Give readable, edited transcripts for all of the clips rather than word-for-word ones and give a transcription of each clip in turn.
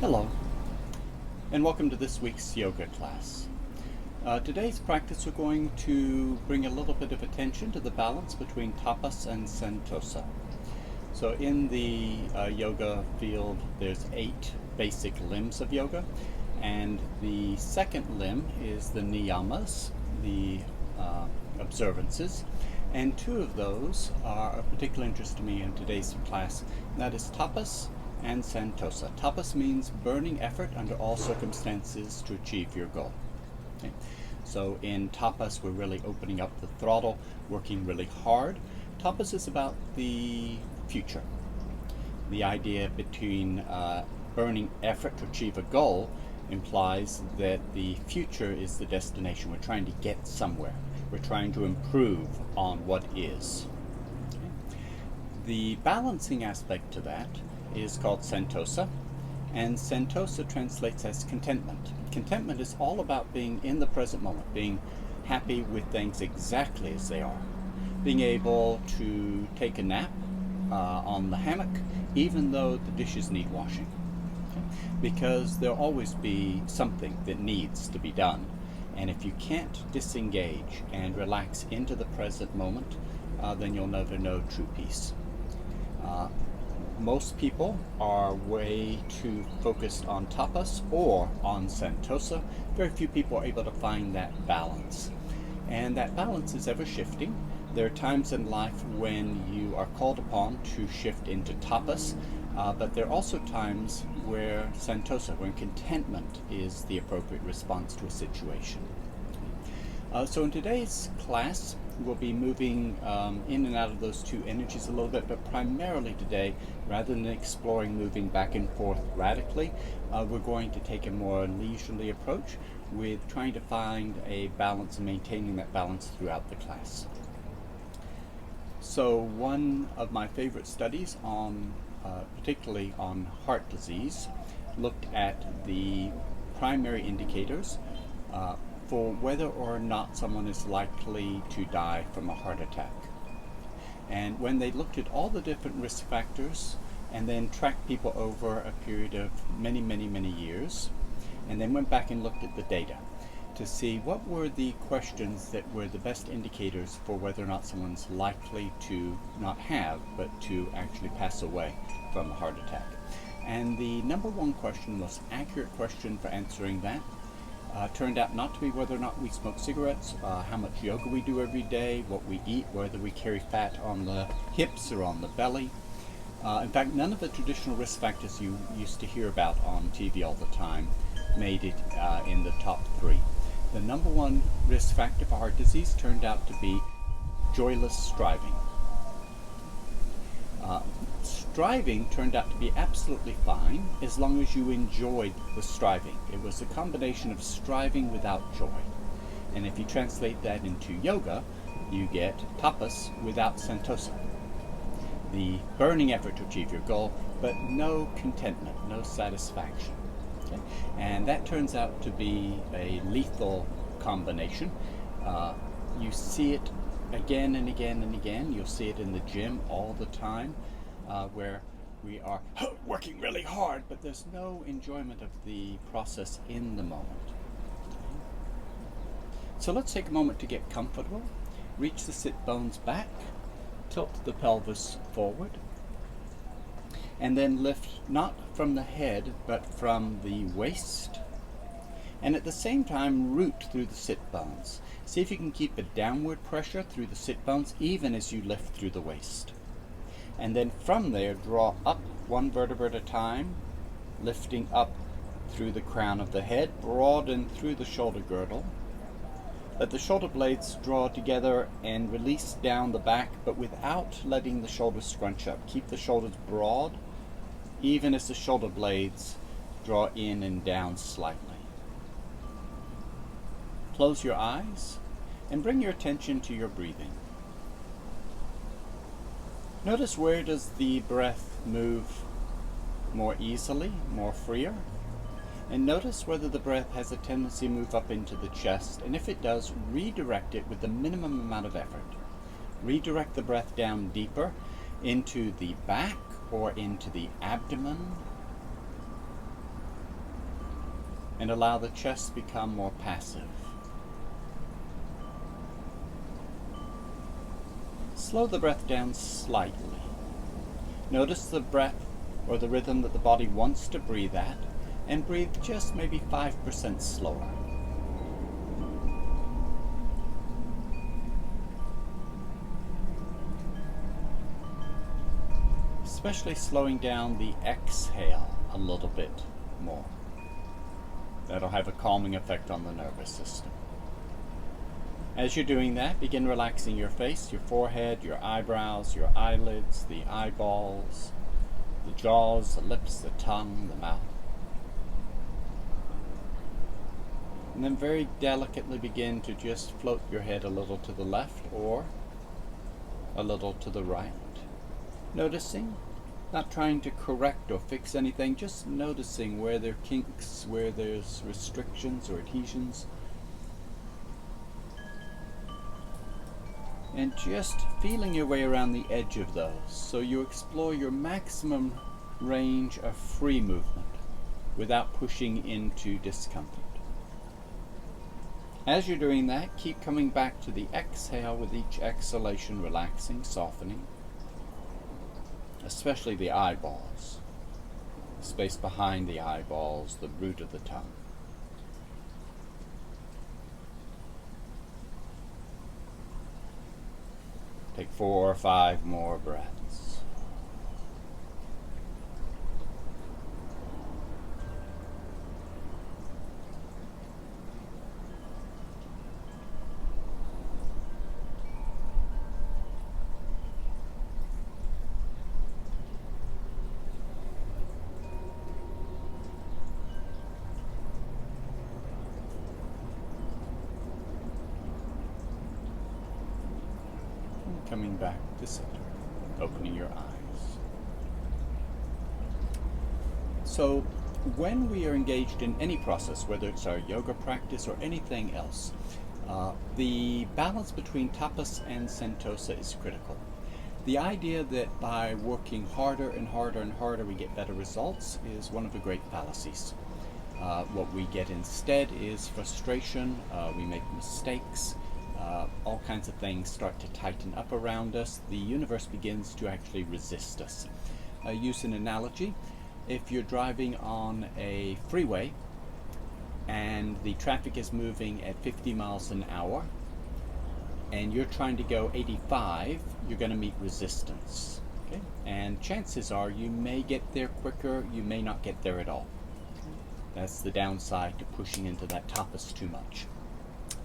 Hello, and welcome to this week's yoga class. Today's practice we're going to bring a little bit of attention to the balance between Tapas and Santosha. So in the yoga field there's 8 basic limbs of yoga, and the second limb is the niyamas, the observances, and 2 of those are of particular interest to me in today's class, and that is Tapas and Santosha. Tapas means burning effort under all circumstances to achieve your goal. Okay? So in Tapas we're really opening up the throttle, working really hard. Tapas is about the future. The idea between burning effort to achieve a goal implies that the future is the destination. We're trying to get somewhere. We're trying to improve on what is. Okay? The balancing aspect to that is called Santosha, and Santosha translates as contentment. Contentment is all about being in the present moment, being happy with things exactly as they are, being able to take a nap on the hammock even though the dishes need washing, okay? Because there'll always be something that needs to be done, and if you can't disengage and relax into the present moment, then you'll never know true peace. Most people are way too focused on tapas or on santosha. Very few people are able to find that balance. And that balance is ever shifting. There are times in life when you are called upon to shift into tapas, but there are also times where santosha, when contentment is the appropriate response to a situation. So in today's class, we'll be moving in and out of those 2 energies a little bit, but primarily today, rather than exploring moving back and forth radically, we're going to take a more leisurely approach with trying to find a balance and maintaining that balance throughout the class. So one of my favorite studies on, particularly on heart disease, looked at the primary indicators for whether or not someone is likely to die from a heart attack. And when they looked at all the different risk factors and then tracked people over a period of many years, and then went back and looked at the data to see what were the questions that were the best indicators for whether or not someone's likely to not have, but to actually pass away from a heart attack. And the number 1 question, most accurate question for answering that, turned out not to be whether or not we smoke cigarettes, how much yoga we do every day, what we eat, whether we carry fat on the hips or on the belly. In fact, none of the traditional risk factors you used to hear about on TV all the time made it in the top 3. The number 1 risk factor for heart disease turned out to be joyless striving. Striving turned out to be absolutely fine as long as you enjoyed the striving. It was a combination of striving without joy. And if you translate that into yoga, you get tapas without santosha. The burning effort to achieve your goal, but no contentment, no satisfaction. Okay? And that turns out to be a lethal combination. You see it again and again and again. You'll see it in the gym all the time, where we are working really hard, but there's no enjoyment of the process in the moment. So let's take a moment to get comfortable. Reach the sit bones back, tilt the pelvis forward, and then lift not from the head but from the waist, and at the same time root through the sit bones. See if you can keep a downward pressure through the sit bones even as you lift through the waist. And then from there, draw up 1 vertebra at a time, lifting up through the crown of the head, broaden through the shoulder girdle. Let the shoulder blades draw together and release down the back, but without letting the shoulders scrunch up. Keep the shoulders broad, even as the shoulder blades draw in and down slightly. Close your eyes and bring your attention to your breathing. Notice, where does the breath move more easily, more freer? And notice whether the breath has a tendency to move up into the chest, and if it does, redirect it with the minimum amount of effort. Redirect the breath down deeper into the back or into the abdomen. and allow the chest to become more passive. Slow the breath down slightly. Notice the breath or the rhythm that the body wants to breathe at, and breathe just maybe 5% slower. Especially slowing down the exhale a little bit more. That'll have a calming effect on the nervous system. As you're doing that, begin relaxing your face, your forehead, your eyebrows, your eyelids, the eyeballs, the jaws, the lips, the tongue, the mouth. And then very delicately begin to just float your head a little to the left or a little to the right. Noticing, not trying to correct or fix anything, just noticing where there are kinks, where there's restrictions or adhesions. And just feeling your way around the edge of those so you explore your maximum range of free movement without pushing into discomfort. As you're doing that, keep coming back to the exhale with each exhalation, relaxing, softening, especially the eyeballs, the space behind the eyeballs, the root of the tongue. Take 4 or 5 more breaths. Coming back to center, opening your eyes. So when we are engaged in any process, whether it's our yoga practice or anything else, the balance between tapas and santosha is critical. The idea that by working harder and harder and harder we get better results is one of the great fallacies. What we get instead is frustration, we make mistakes, all kinds of things start to tighten up around us. The universe begins to actually resist us. Use an analogy. If you're driving on a freeway and the traffic is moving at 50 miles an hour and you're trying to go 85, you're going to meet resistance. Okay? And chances are you may get there quicker, you may not get there at all. That's the downside to pushing into that tapas too much.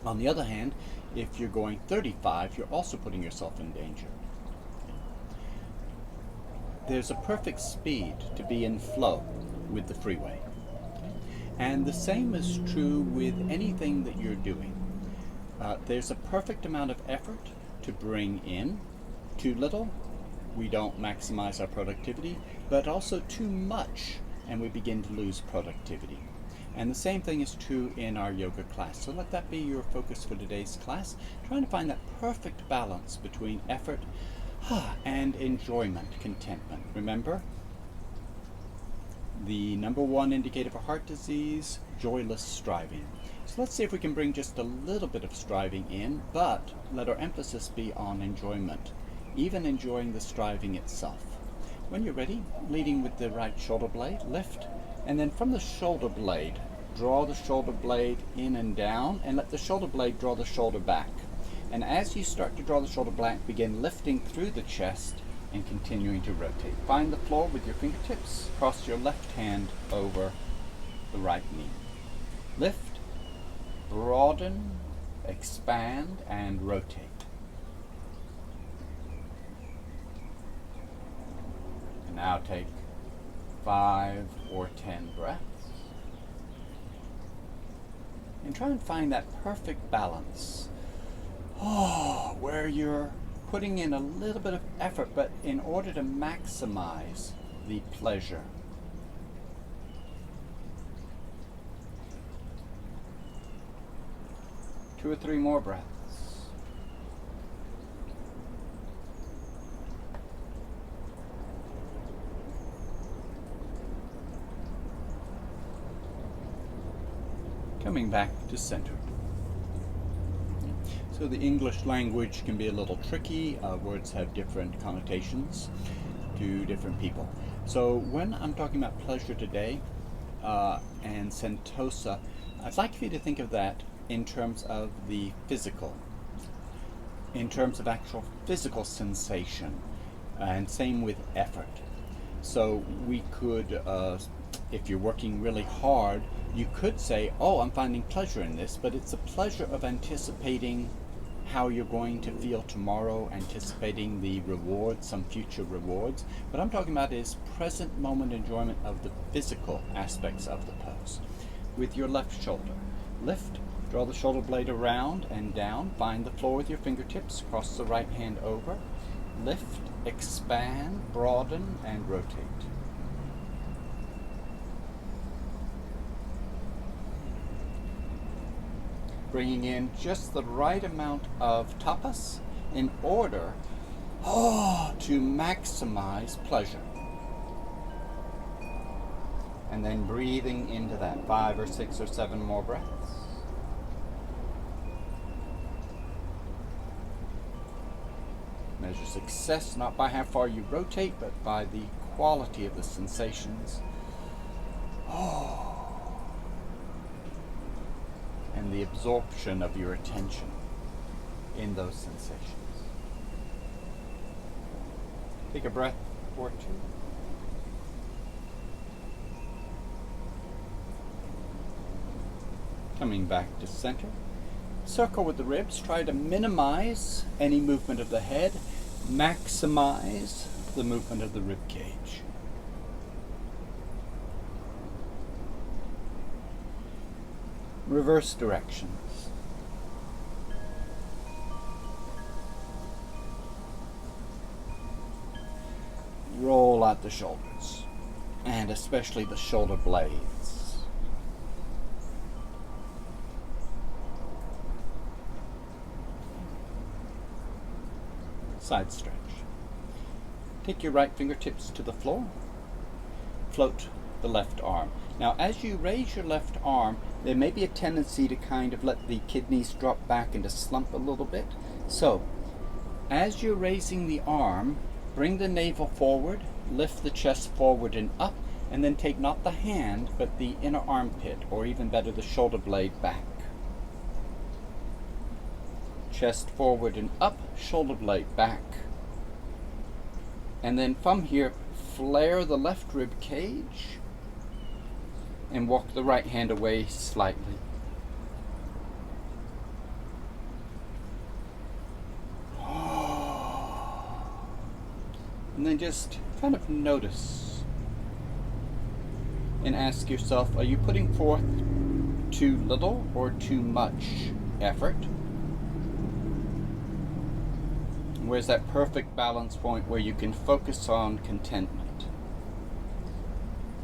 On the other hand, if you're going 35, you're also putting yourself in danger. There's a perfect speed to be in flow with the freeway. And the same is true with anything that you're doing. There's a perfect amount of effort to bring in. Too little, we don't maximize our productivity, but also too much, and we begin to lose productivity. And the same thing is true in our yoga class. So let that be your focus for today's class, trying to find that perfect balance between effort and enjoyment, contentment. Remember, the number one indicator for heart disease, joyless striving. So let's see if we can bring just a little bit of striving in, but let our emphasis be on enjoyment, even enjoying the striving itself. When you're ready, leading with the right shoulder blade, lift, and then from the shoulder blade, draw the shoulder blade in and down, and let the shoulder blade draw the shoulder back. And as you start to draw the shoulder back, begin lifting through the chest and continuing to rotate. Find the floor with your fingertips. Cross your left hand over the right knee. Lift, broaden, expand, and rotate. And now take 5 or 10 breaths. And try and find that perfect balance. Where you're putting in a little bit of effort, but in order to maximize the pleasure. Two or three more breaths. Coming back to center. So the English language can be a little tricky. Words have different connotations to different people. So when I'm talking about pleasure today and Santosha, I'd like for you to think of that in terms of the physical, in terms of actual physical sensation, and same with effort. So we could, if you're working really hard, you could say, oh, I'm finding pleasure in this, but it's a pleasure of anticipating how you're going to feel tomorrow, anticipating the rewards, some future rewards. What I'm talking about is present moment enjoyment of the physical aspects of the pose. With your left shoulder, lift, draw the shoulder blade around and down, find the floor with your fingertips, cross the right hand over, lift, expand, broaden, and rotate. Bringing in just the right amount of tapas in order to maximize pleasure. And then breathing into that 5 or 6 or 7 more breaths. Measure success not by how far you rotate, but by the quality of the sensations. And the absorption of your attention in those sensations. Take a breath or two. Coming back to center. Circle with the ribs. Try to minimize any movement of the head. Maximize the movement of the rib cage. Reverse directions. Roll out the shoulders, and especially the shoulder blades. Side stretch. Take your right fingertips to the floor. Float the left arm. Now, as you raise your left arm, there may be a tendency to kind of let the kidneys drop back and to slump a little bit. So, as you're raising the arm, bring the navel forward, lift the chest forward and up, and then take not the hand, but the inner armpit, or even better, the shoulder blade back. Chest forward and up, shoulder blade back. And then from here, flare the left rib cage, and walk the right hand away slightly. And then just kind of notice and ask yourself, are you putting forth too little or too much effort? Where's that perfect balance point where you can focus on contentment?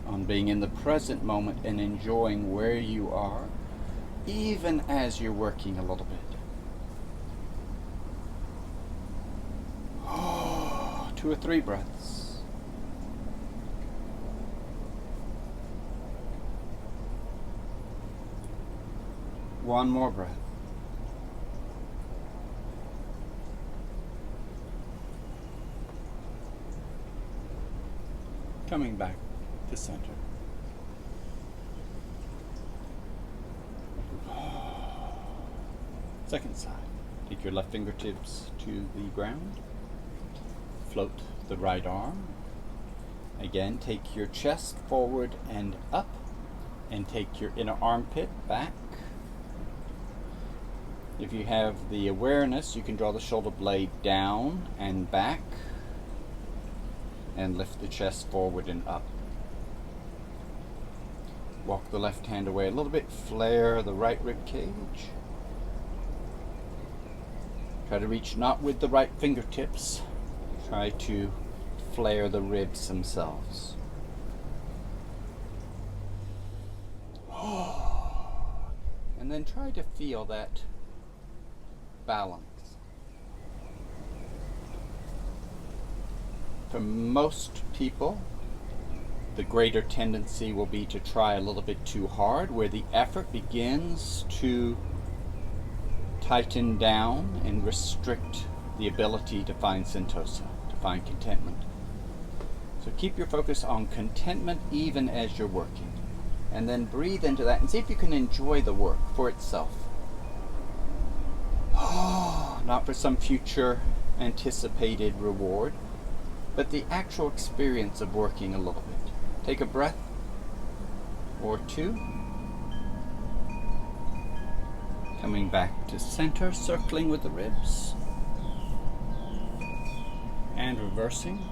On being in the present moment and enjoying where you are, even as you're working a little bit. 2 or 3 breaths. One more breath. Coming back to center. Second side. Take your left fingertips to the ground. Float the right arm. Again, take your chest forward and up, and take your inner armpit back. If you have the awareness, you can draw the shoulder blade down and back, and lift the chest forward and up. Walk the left hand away a little bit, flare the right rib cage. Try to reach not with the right fingertips, try to flare the ribs themselves. And then try to feel that balance. For most people, the greater tendency will be to try a little bit too hard, where the effort begins to tighten down and restrict the ability to find Santosha, to find contentment. So keep your focus on contentment even as you're working. And then breathe into that and see if you can enjoy the work for itself. Not for some future anticipated reward, but the actual experience of working a little bit. Take a breath or two. Coming back to center, circling with the ribs. And reversing.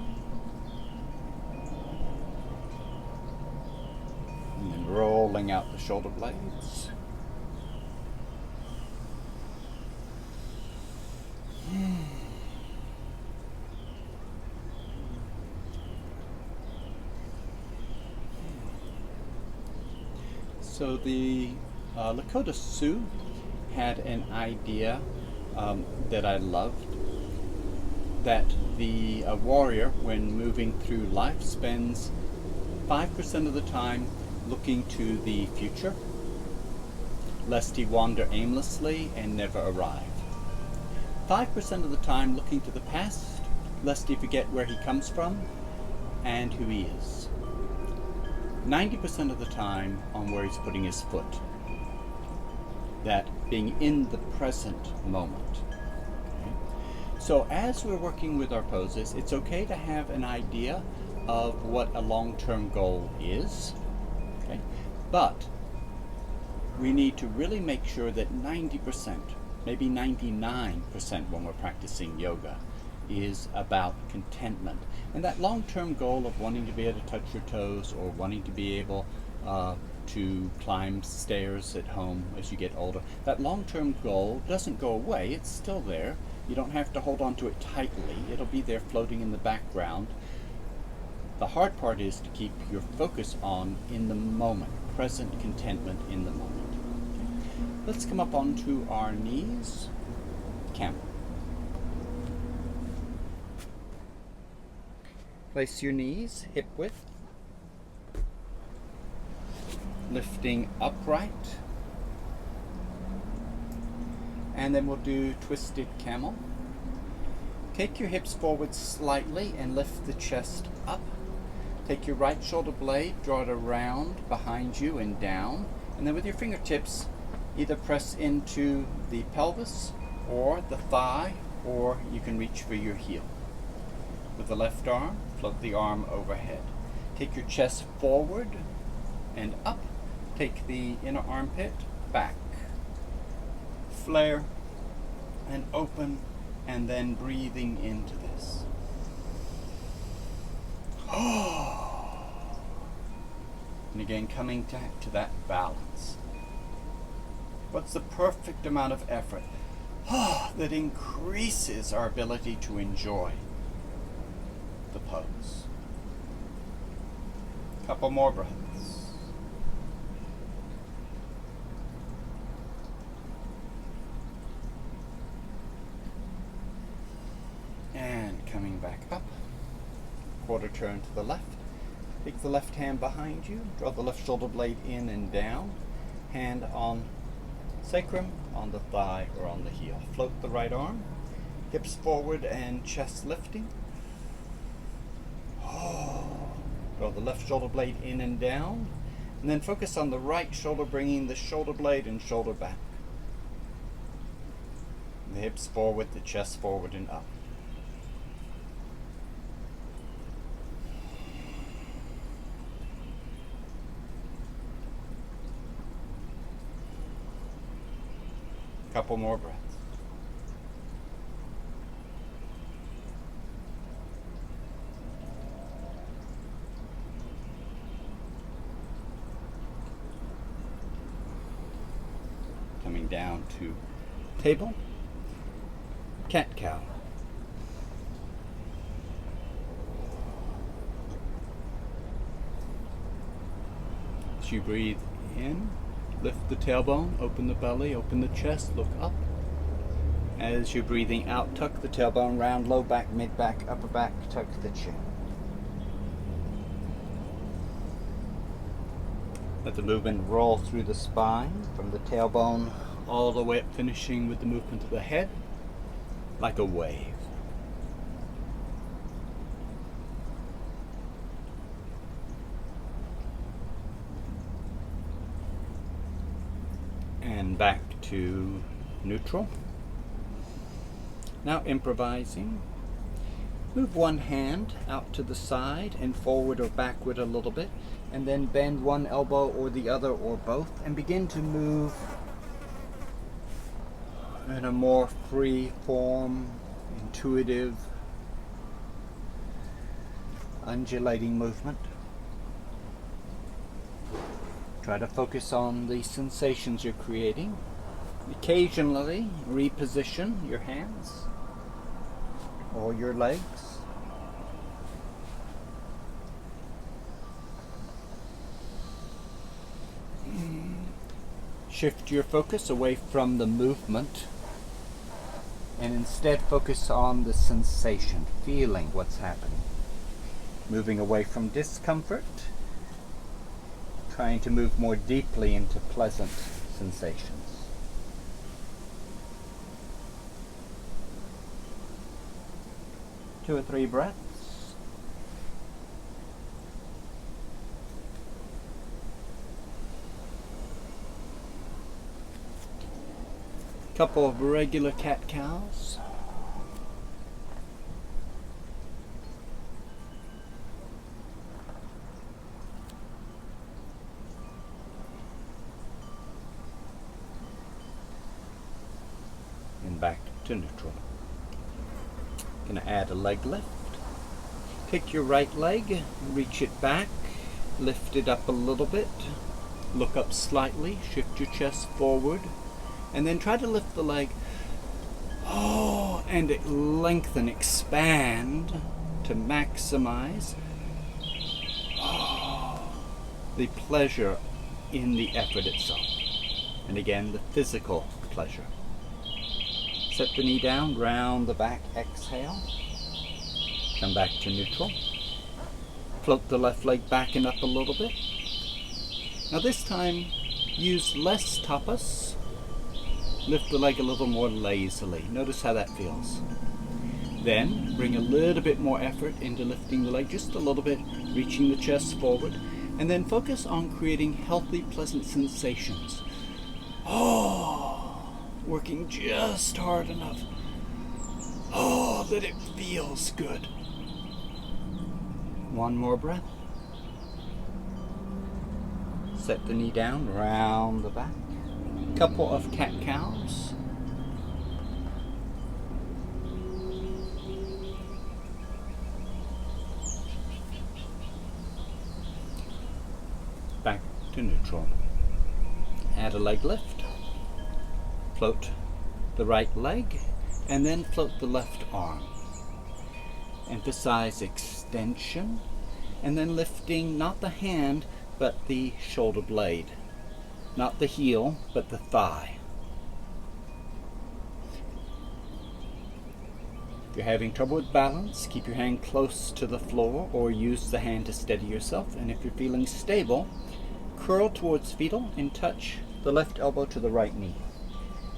And then rolling out the shoulder blades. So the Lakota Sioux had an idea that I loved, that the warrior, when moving through life, spends 5% of the time looking to the future, lest he wander aimlessly and never arrive. 5% of the time looking to the past, lest he forget where he comes from and who he is. 90% of the time on where he's putting his foot. That being in the present moment. Okay? So as we're working with our poses, it's okay to have an idea of what a long-term goal is. Okay? But we need to really make sure that 90%, maybe 99% when we're practicing yoga, is about contentment. And that long-term goal of wanting to be able to touch your toes or wanting to be able to climb stairs at home as you get older, that long-term goal doesn't go away. It's still there. You don't have to hold on to it tightly. It'll be there floating in the background. The hard part is to keep your focus on in the moment, present contentment in the moment. Okay. Let's come up onto our knees. Camel. Place your knees hip width, lifting upright, and then we'll do twisted camel. Take your hips forward slightly and lift the chest up. Take your right shoulder blade, draw it around behind you and down, and then with your fingertips either press into the pelvis or the thigh, or you can reach for your heel. With the left arm, float the arm overhead. Take your chest forward and up. Take the inner armpit back. Flare and open, and then breathing into this. And again, coming back to that balance. What's the perfect amount of effort that increases our ability to enjoy the pose? Couple more breaths. And coming back up. Quarter turn to the left. Take the left hand behind you. Draw the left shoulder blade in and down. Hand on sacrum, on the thigh, or on the heel. Float the right arm. Hips forward and chest lifting. Draw the left shoulder blade in and down, and then focus on the right shoulder, bringing the shoulder blade and shoulder back. The hips forward, the chest forward and up. Couple more breaths. Coming down to table, cat-cow. As you breathe in, lift the tailbone, open the belly, open the chest, look up. As you're breathing out, tuck the tailbone, round, low back, mid back, upper back, tuck the chin. Let the movement roll through the spine from the tailbone all the way up, finishing with the movement of the head like a wave. And back to neutral. Now improvising. Move one hand out to the side and forward or backward a little bit, and then bend one elbow or the other or both, and begin to move in a more free form, intuitive, undulating movement. Try to focus on the sensations you're creating. Occasionally reposition your hands or your legs. Shift your focus away from the movement and instead focus on the sensation, feeling what's happening. Moving away from discomfort, trying to move more deeply into pleasant sensations. Two or three breaths. Couple of regular cat-cows. And back to neutral. Gonna add a leg lift. Pick your right leg, reach it back, lift it up a little bit, look up slightly, shift your chest forward, and then try to lift the leg, and lengthen, expand to maximize the pleasure in the effort itself. And again, the physical pleasure. Set the knee down, round the back, exhale. Come back to neutral. Float the left leg back and up a little bit. Now this time, use less tapas. Lift the leg a little more lazily. Notice how that feels. Then, bring a little bit more effort into lifting the leg, just a little bit, reaching the chest forward. And then focus on creating healthy, pleasant sensations. Working just hard enough. That it feels good. One more breath. Set the knee down, round the back. Couple of cat-cows. Back to neutral. Add a leg lift. Float the right leg and then float the left arm. Emphasize extension and then lifting not the hand but the shoulder blade. Not the heel but the thigh. If you're having trouble with balance, keep your hand close to the floor or use the hand to steady yourself. And if you're feeling stable, curl towards fetal and touch the left elbow to the right knee.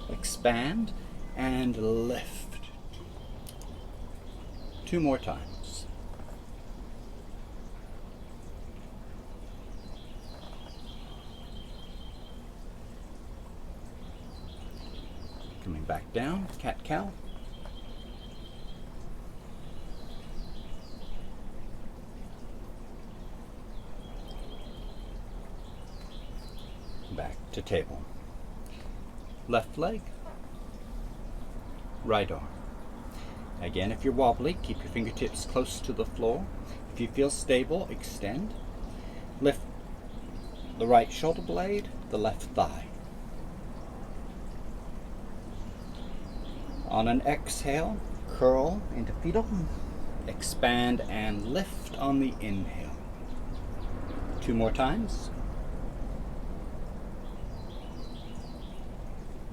Expand and lift. Two more times. Coming back down, cat-cow. Back to table. Left leg, right arm. Again, if you're wobbly, keep your fingertips close to the floor. If you feel stable, extend. Lift the right shoulder blade, the left thigh. On an exhale, curl into fetal, expand and lift on the inhale. Two more times.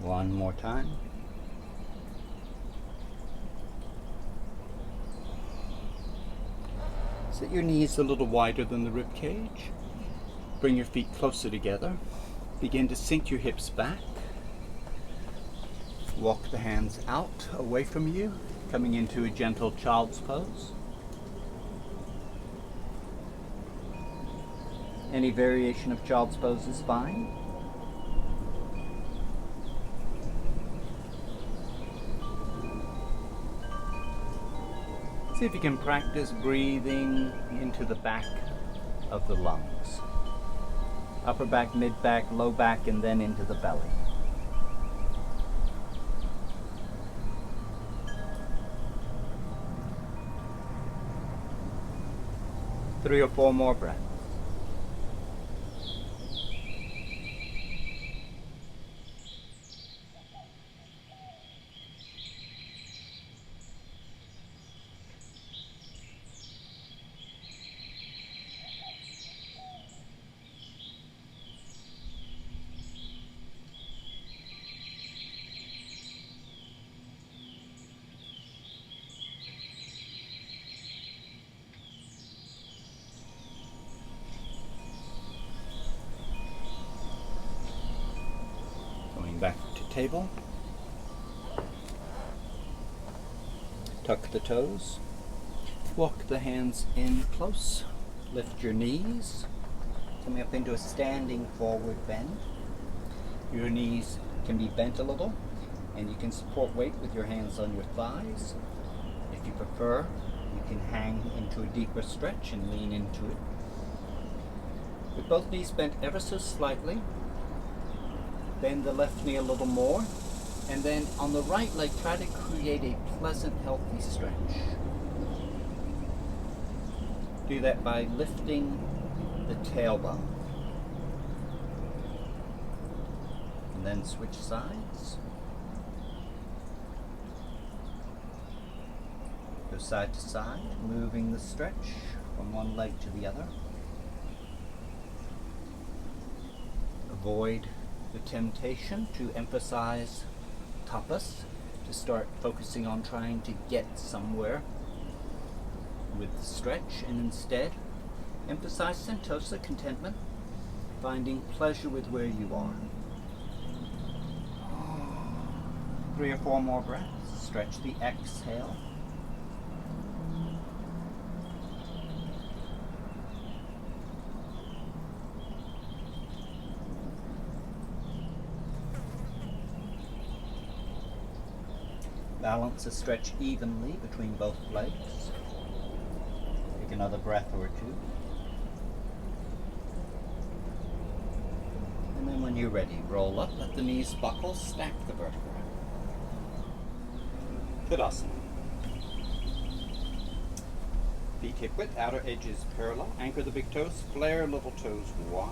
One more time. Set your knees a little wider than the rib cage. bring your feet closer together. Begin to sink your hips back. Walk the hands out away from you, coming into a gentle child's pose. Any variation of child's pose is fine. See if you can practice breathing into the back of the lungs. Upper back, mid back, low back, and then into the belly. Three or four more breaths. Back to table. Tuck the toes. Walk the hands in close. Lift your knees. Coming up into a standing forward bend. Your knees can be bent a little, and you can support weight with your hands on your thighs. If you prefer, you can hang into a deeper stretch and lean into it. With both knees bent ever so slightly, bend the left knee a little more, and then on the right leg, try to create a pleasant, healthy stretch. Do that by lifting the tailbone. And then switch sides. Go side to side, moving the stretch from one leg to the other. Avoid the temptation to emphasize tapas, to start focusing on trying to get somewhere with the stretch, and instead emphasize Santosha, contentment, finding pleasure with where you are. 3 or 4 more breaths. Stretch the exhale. Balance the stretch evenly between both legs. Take another breath or two. And then when you're ready, roll up, let the knees buckle, stack the vertebrae. Tadasana. Feet hip width, outer edges parallel. Anchor the big toes, flare little toes wide.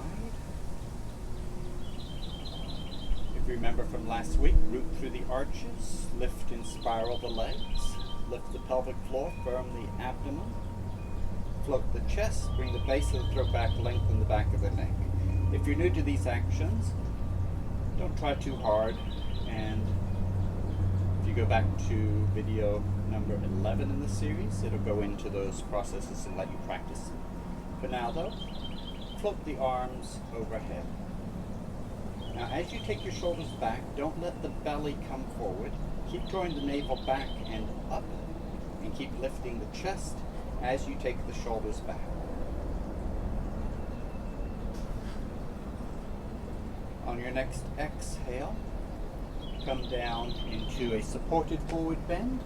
If you remember from last week, root through the arches, lift and spiral the legs, lift the pelvic floor, firm the abdomen, float the chest, bring the base of the throat back, lengthen the back of the neck. If you're new to these actions, don't try too hard, and if you go back to video number 11 in the series, it'll go into those processes and let you practice. For now though, float the arms overhead. Now as you take your shoulders back, don't let the belly come forward. Keep drawing the navel back and up, and keep lifting the chest as you take the shoulders back. On your next exhale, come down into a supported forward bend,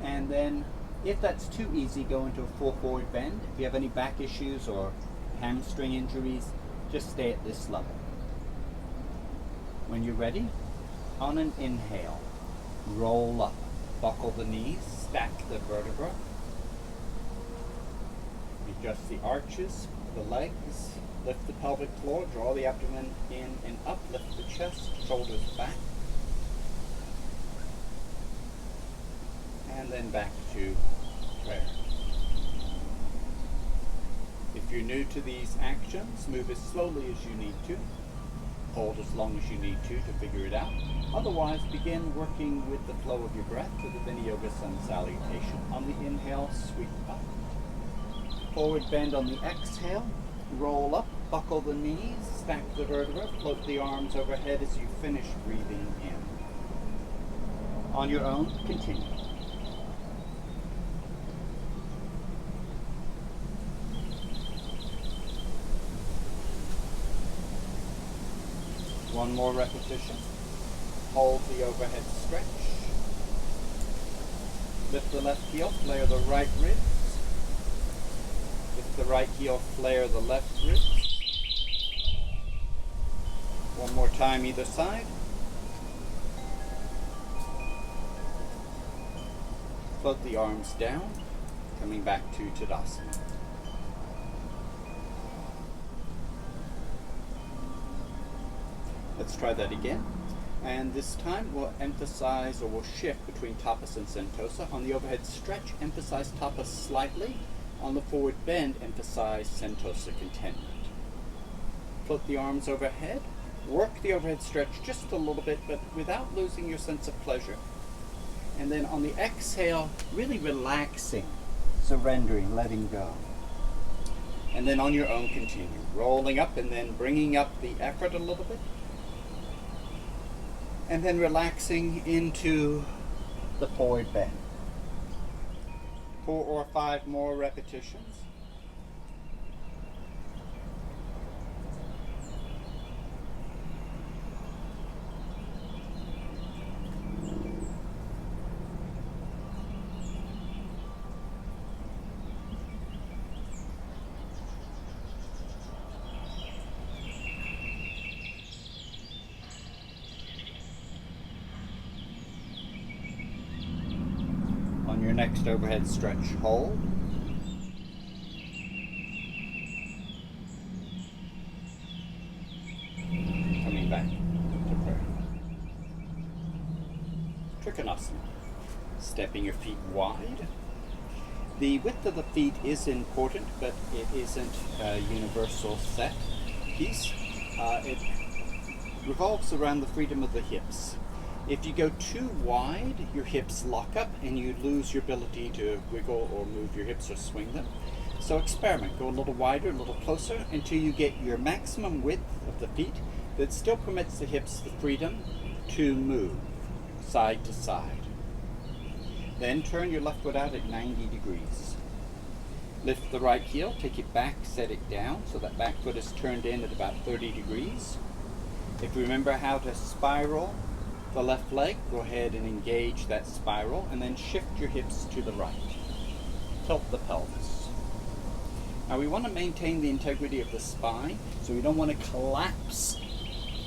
and then if that's too easy, go into a full forward bend. If you have any back issues or hamstring injuries, just stay at this level. When you're ready, on an inhale, roll up, buckle the knees, stack the vertebra, adjust the arches, the legs, lift the pelvic floor, draw the abdomen in and up, lift the chest, shoulders back, and then back to prayer. If you're new to these actions, move as slowly as you need to. Hold as long as you need to figure it out. Otherwise, begin working with the flow of your breath with the Vini Yoga Sun Salutation. On the inhale, sweep up. Forward bend on the exhale. Roll up, buckle the knees, stack the vertebrae, float the arms overhead as you finish breathing in. On your own, continue. One more repetition. Hold the overhead stretch. Lift the left heel, flare the right ribs. Lift the right heel, flare the left ribs. One more time either side. Float the arms down, coming back to Tadasana. Let's try that again. And this time we'll emphasize, or we'll shift between Tapas and Santosha. On the overhead stretch, emphasize Tapas slightly. On the forward bend, emphasize Santosha contentment. Float the arms overhead. Work the overhead stretch just a little bit, but without losing your sense of pleasure. And then on the exhale, really relaxing, surrendering, letting go. And then on your own, continue. Rolling up and then bringing up the effort a little bit. And then relaxing into the forward bend. 4 or 5 more repetitions. Your next overhead stretch, hold. Coming back to prayer. Trikonasana. Stepping your feet wide. The width of the feet is important, but it isn't a universal set piece. It revolves around the freedom of the hips. If you go too wide, your hips lock up and you lose your ability to wiggle or move your hips or swing them. So experiment. Go a little wider, a little closer until you get your maximum width of the feet that still permits the hips the freedom to move side to side. Then turn your left foot out at 90 degrees. Lift the right heel, take it back, set it down so that back foot is turned in at about 30 degrees. If you remember how to spiral the left leg, go ahead and engage that spiral and then shift your hips to the right. Tilt the pelvis. Now we want to maintain the integrity of the spine, so we don't want to collapse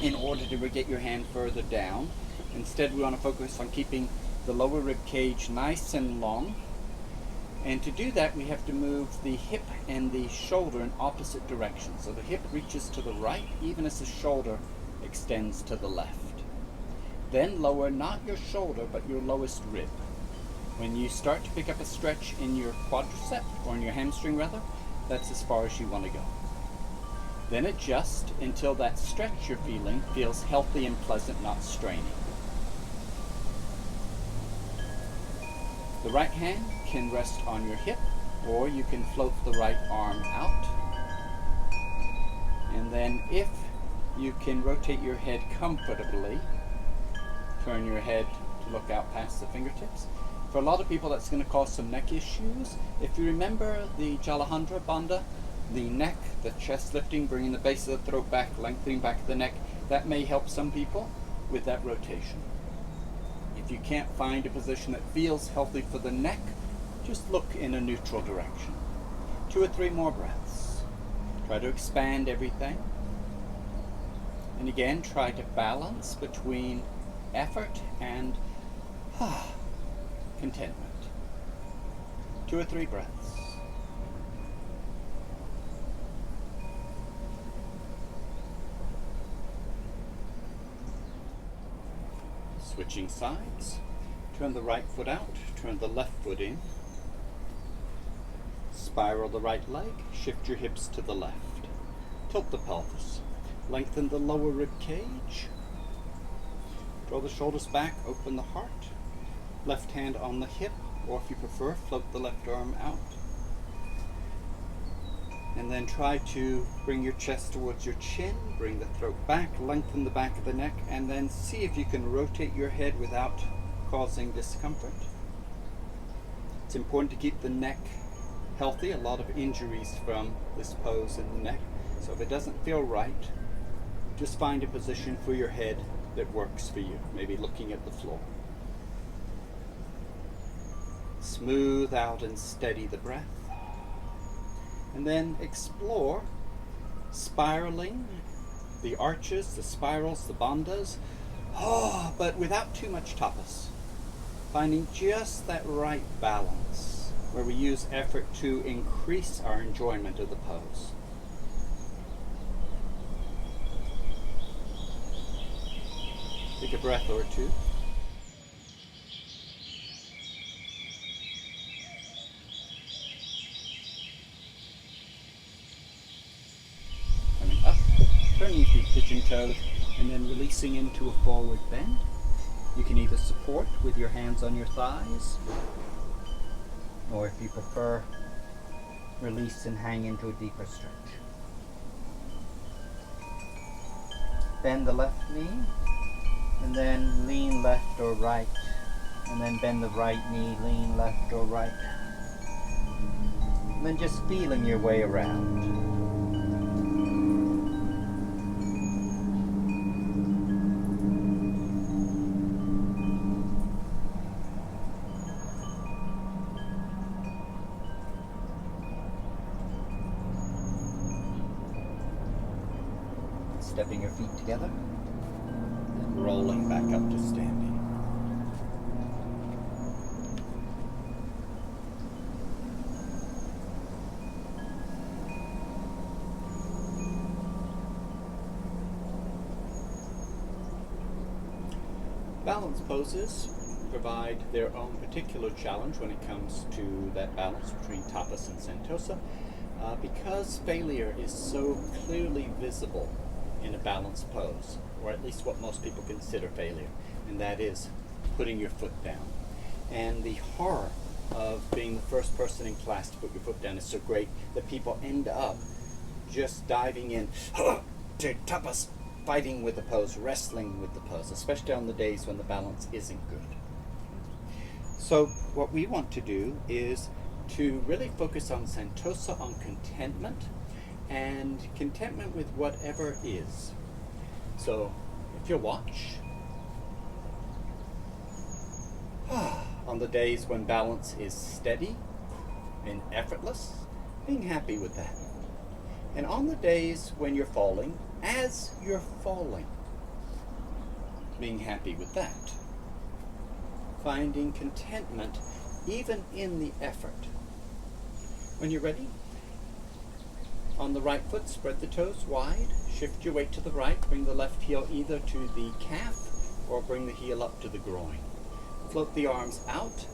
in order to get your hand further down. Instead, we want to focus on keeping the lower rib cage nice and long. And to do that, we have to move the hip and the shoulder in opposite directions. So the hip reaches to the right, even as the shoulder extends to the left. Then lower not your shoulder, but your lowest rib. When you start to pick up a stretch in your quadricep, or in your hamstring rather, that's as far as you want to go. Then adjust until that stretch you're feeling feels healthy and pleasant, not straining. The right hand can rest on your hip, or you can float the right arm out. And then if you can rotate your head comfortably, turn your head to look out past the fingertips. For a lot of people, that's going to cause some neck issues. If you remember the Jalandhara Bandha, the neck, the chest lifting, bringing the base of the throat back, lengthening back the neck, that may help some people with that rotation. If you can't find a position that feels healthy for the neck, just look in a neutral direction. 2 or 3 more breaths. Try to expand everything. And again, try to balance between effort and contentment. 2 or 3 breaths. Switching sides. Turn the right foot out, turn the left foot in. Spiral the right leg, shift your hips to the left. Tilt the pelvis. Lengthen the lower rib cage. Draw the shoulders back, open the heart. Left hand on the hip, or if you prefer, float the left arm out. And then try to bring your chest towards your chin, bring the throat back, lengthen the back of the neck, and then see if you can rotate your head without causing discomfort. It's important to keep the neck healthy. A lot of injuries from this pose in the neck. So if it doesn't feel right, just find a position for your head that works for you, maybe looking at the floor. Smooth out and steady the breath. And then explore spiraling, the arches, the spirals, the bandhas, but without too much tapas. Finding just that right balance where we use effort to increase our enjoyment of the pose. Take a breath or two. Coming up, turning your feet pigeon toed, and then releasing into a forward bend. You can either support with your hands on your thighs, or if you prefer, release and hang into a deeper stretch. Bend the left knee, and then lean left or right, and then bend the right knee, lean left or right. And then just feeling your way around. Stepping your feet together and rolling back up to standing. Balance poses provide their own particular challenge when it comes to that balance between Tapas and Santosha, because failure is so clearly visible in a balanced pose, or at least what most people consider failure, and that is putting your foot down. And the horror of being the first person in class to put your foot down is so great that people end up just diving in to tapas, fighting with the pose, wrestling with the pose, especially on the days when the balance isn't good. So what we want to do is to really focus on Santosha, on contentment, and contentment with whatever is. So if you watch, on the days when balance is steady and effortless, being happy with that. And on the days when you're falling, as you're falling, being happy with that. Finding contentment even in the effort. When you're ready, on the right foot, spread the toes wide, shift your weight to the right, bring the left heel either to the calf or bring the heel up to the groin. Float the arms out.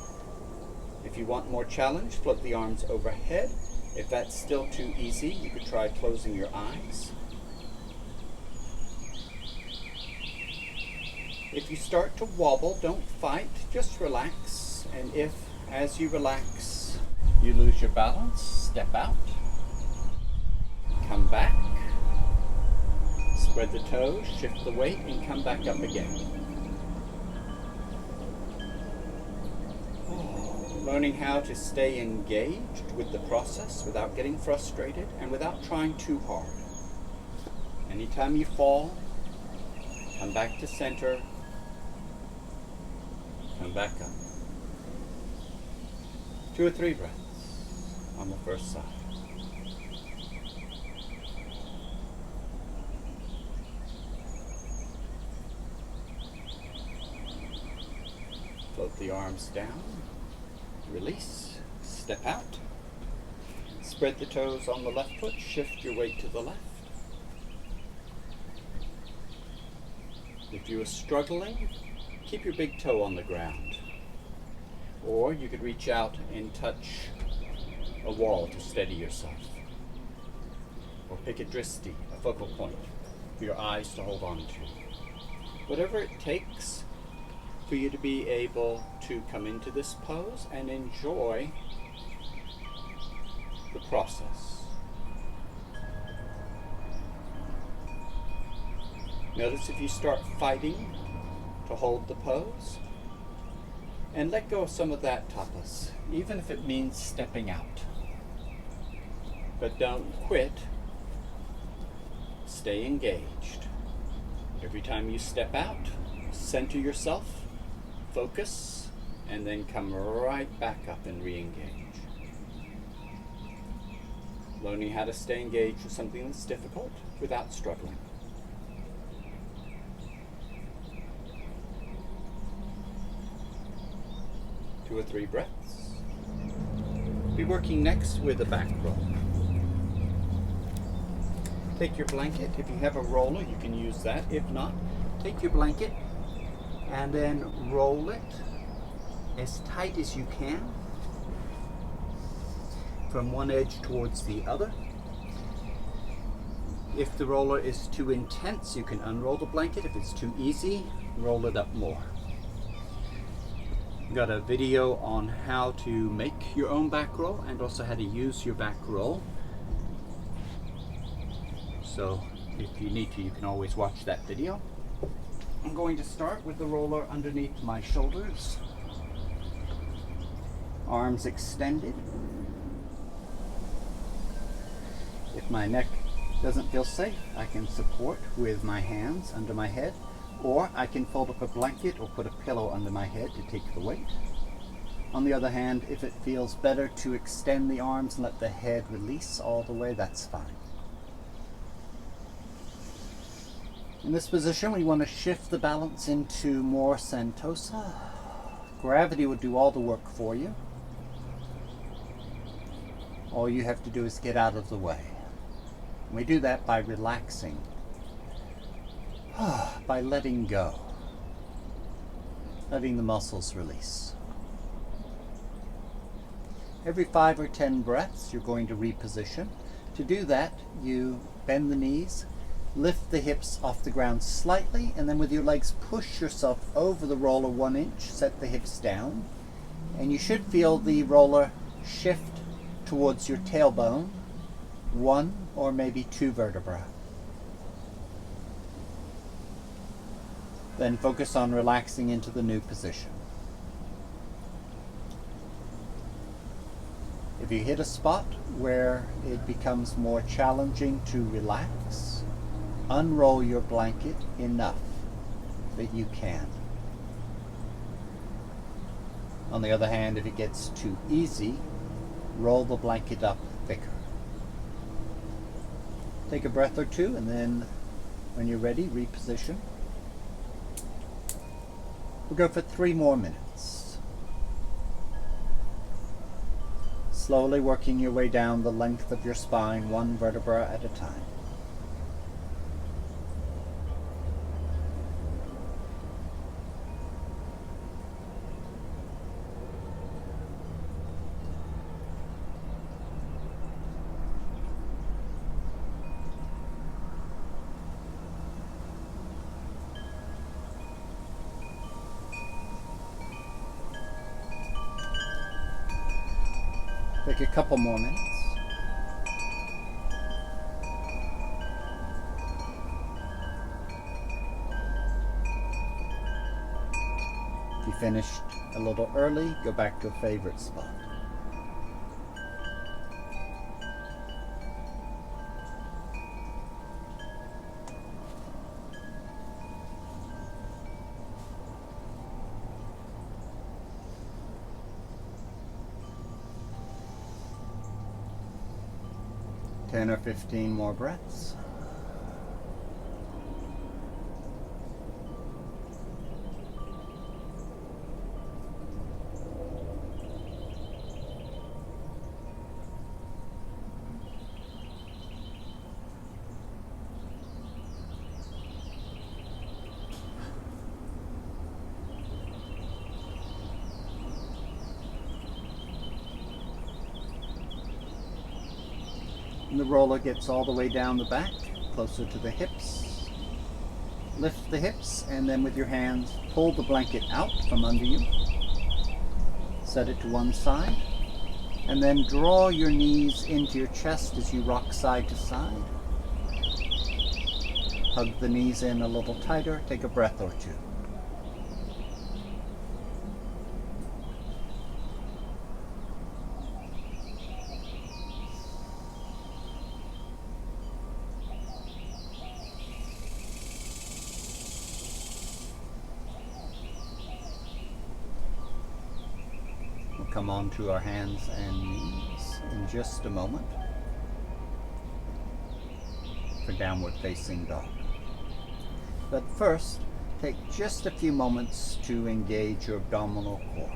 If you want more challenge, float the arms overhead. If that's still too easy, you could try closing your eyes. If you start to wobble, don't fight, just relax. And if, as you relax, you lose your balance, step out. Come back, spread the toes, shift the weight, and come back up again. Learning how to stay engaged with the process without getting frustrated and without trying too hard. Anytime you fall, come back to center, come back up. 2 or 3 breaths on the first side. Float the arms down, release, step out, spread the toes on the left foot, shift your weight to the left. If you are struggling, keep your big toe on the ground. Or you could reach out and touch a wall to steady yourself. Or pick a dristi, a focal point, for your eyes to hold on to. Whatever it takes for you to be able to come into this pose and enjoy the process. Notice if you start fighting to hold the pose. And let go of some of that tapas, even if it means stepping out. But don't quit. Stay engaged. Every time you step out, center yourself, focus, and then come right back up and re-engage. Learning how to stay engaged with something that's difficult without struggling. Two or three breaths. Be working next with a back roll. Take your blanket. If you have a roller, you can use that. If not, take your blanket and then roll it as tight as you can from one edge towards the other. If the roller is too intense, you can unroll the blanket. If it's too easy, roll it up more. Got a video on how to make your own back roll and also how to use your back roll. So if you need to, you can always watch that video. I'm going to start with the roller underneath my shoulders. Arms extended. If my neck doesn't feel safe, I can support with my hands under my head, or I can fold up a blanket or put a pillow under my head to take the weight. On the other hand, if it feels better to extend the arms and let the head release all the way, that's fine. In this position, we want to shift the balance into more Santosha. Gravity will do all the work for you. All you have to do is get out of the way. And we do that by relaxing, by letting go, letting the muscles release. Every 5 or 10 breaths, you're going to reposition. To do that, you bend the knees, lift the hips off the ground slightly, and then with your legs push yourself over the roller 1 inch, set the hips down, and you should feel the roller shift towards your tailbone, 1 or maybe 2 vertebrae. Then focus on relaxing into the new position. If you hit a spot where it becomes more challenging to relax, unroll your blanket enough that you can. On the other hand, if it gets too easy, roll the blanket up thicker. Take a breath or two, and then when you're ready, reposition. We'll go for 3 more minutes. Slowly working your way down the length of your spine, 1 vertebra at a time. Take a couple more minutes. If you finished a little early, go back to a favorite spot. Ten or 15 more breaths. And the roller gets all the way down the back, closer to the hips. Lift the hips, and then with your hands, pull the blanket out from under you. Set it to one side, and then draw your knees into your chest as you rock side to side. Hug the knees in a little tighter. Take a breath or two. We'll come on to our hands and knees in just a moment for downward facing dog. But first, take just a few moments to engage your abdominal core.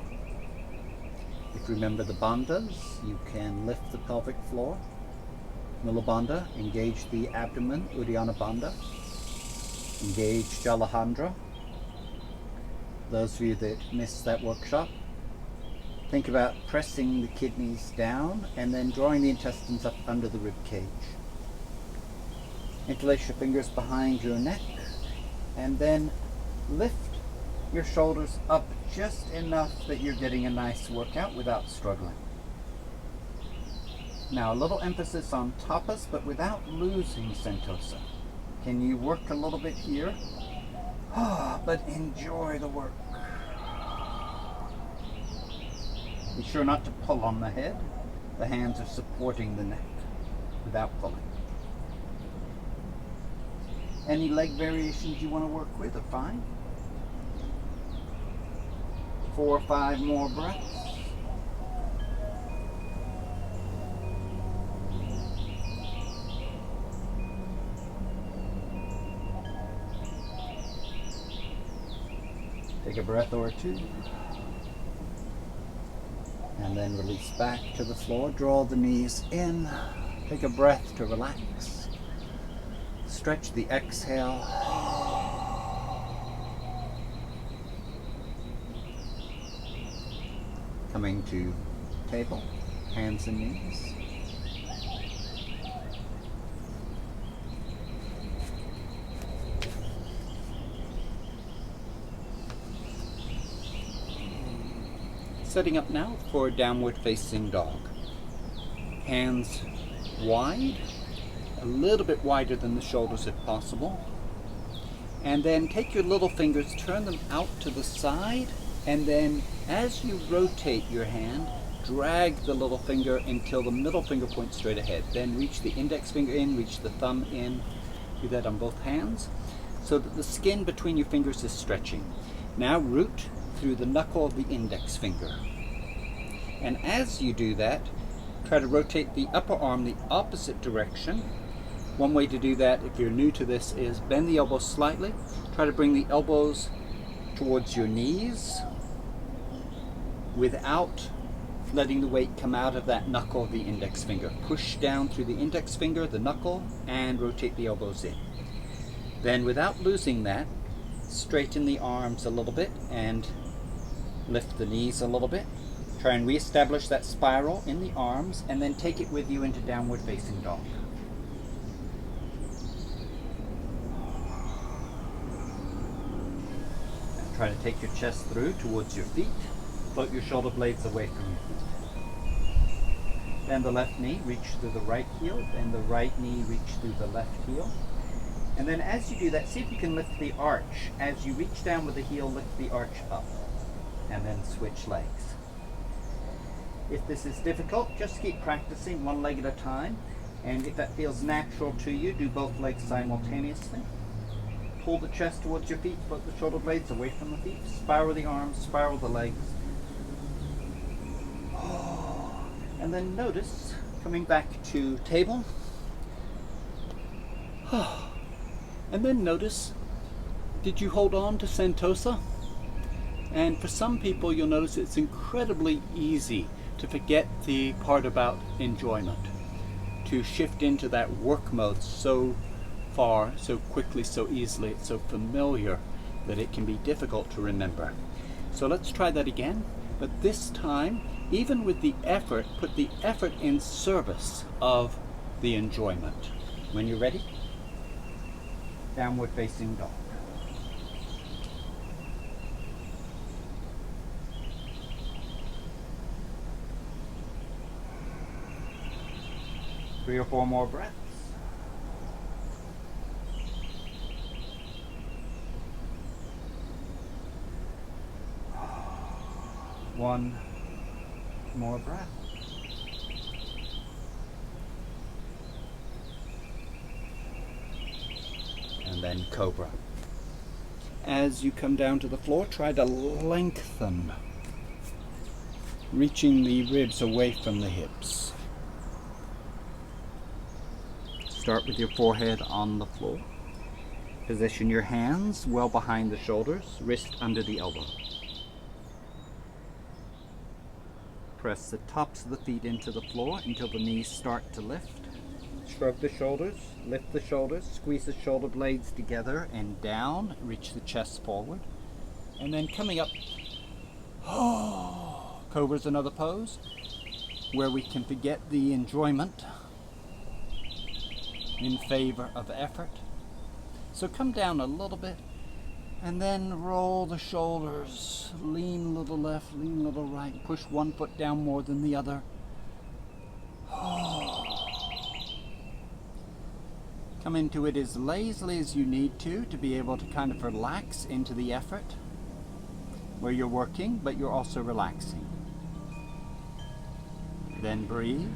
If you remember the bandhas, you can lift the pelvic floor. Mula Bandha, engage the abdomen. Uddiyana Bandha, engage Jalahandra. Those of you that missed that workshop, think about pressing the kidneys down and then drawing the intestines up under the rib cage. Interlace your fingers behind your neck and then lift your shoulders up just enough that you're getting a nice workout without struggling. Now a little emphasis on tapas, but without losing Santosha. Can you work a little bit here? But enjoy the work. Be sure not to pull on the head. The hands are supporting the neck without pulling. Any leg variations you want to work with are fine. 4 or 5 more breaths. Take a breath or two. And then release back to the floor. Draw the knees in. Take a breath to relax. Stretch the exhale. Coming to table, hands and knees. Setting up now for downward facing dog. Hands wide. A little bit wider than the shoulders if possible. And then take your little fingers, turn them out to the side, and then as you rotate your hand, drag the little finger until the middle finger points straight ahead. Then reach the index finger in, reach the thumb in. Do that on both hands so that the skin between your fingers is stretching. Now root through the knuckle of the index finger. And as you do that, try to rotate the upper arm the opposite direction. One way to do that, if you're new to this, is bend the elbows slightly. Try to bring the elbows towards your knees without letting the weight come out of that knuckle of the index finger. Push down through the index finger, the knuckle, and rotate the elbows in. Then, without losing that, straighten the arms a little bit and lift the knees a little bit. Try and reestablish that spiral in the arms, and then take it with you into downward facing dog. Try to take your chest through towards your feet. Float your shoulder blades away from your feet. Bend the left knee, reach through the right heel. Bend the right knee, reach through the left heel. And then as you do that, see if you can lift the arch. As you reach down with the heel, lift the arch up. And then switch legs. If this is difficult, just keep practicing one leg at a time. And if that feels natural to you, do both legs simultaneously. Pull the chest towards your feet, float the shoulder blades away from the feet, spiral the arms, spiral the legs. And then notice, coming back to table. And then notice, did you hold on to Santosha? And for some people, you'll notice it's incredibly easy to forget the part about enjoyment, to shift into that work mode so far, so quickly, so easily. It's so familiar that it can be difficult to remember. So let's try that again, but this time, even with the effort, put the effort in service of the enjoyment. When you're ready, downward facing dog. Three or four more breaths. One more breath. And then Cobra. As you come down to the floor, try to lengthen, reaching the ribs away from the hips. Start with your forehead on the floor. Position your hands well behind the shoulders, wrist under the elbow. Press the tops of the feet into the floor until the knees start to lift. Shrug the shoulders, lift the shoulders, squeeze the shoulder blades together and down, reach the chest forward. And then coming up, Cobra's another pose where we can forget the enjoyment in favor of effort. So come down a little bit and then roll the shoulders, lean a little left, lean a little right, push one foot down more than the other. Come into it as lazily as you need to be able to kind of relax into the effort where you're working, but you're also relaxing. Then breathe.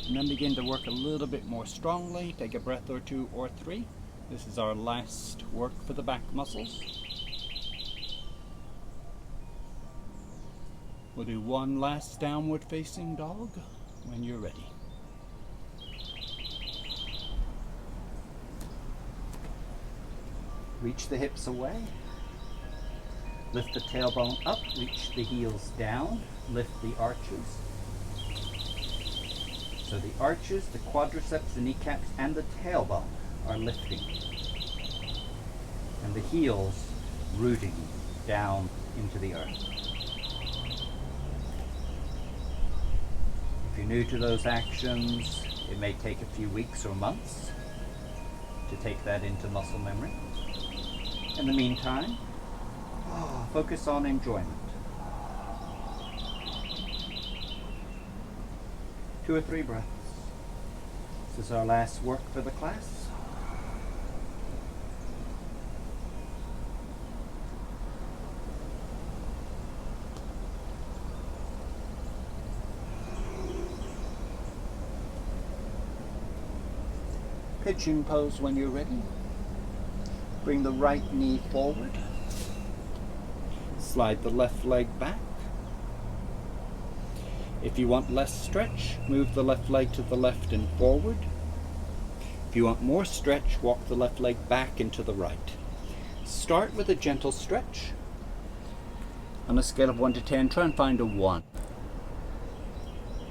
And then begin to work a little bit more strongly. Take a breath or two or three. This is our last work for the back muscles. We'll do one last downward facing dog when you're ready. Reach the hips away. Lift the tailbone up, reach the heels down, lift the arches. So the arches, the quadriceps, the kneecaps, and the tailbone are lifting. And the heels rooting down into the earth. If you're new to those actions, it may take a few weeks or months to take that into muscle memory. In the meantime, focus on enjoyment. 2 or 3 breaths. This is our last work for the class. Pigeon pose when you're ready. Bring the right knee forward. Slide the left leg back. If you want less stretch, move the left leg to the left and forward. If you want more stretch, walk the left leg back and to the right. Start with a gentle stretch. On a scale of 1 to 10, try and find a 1.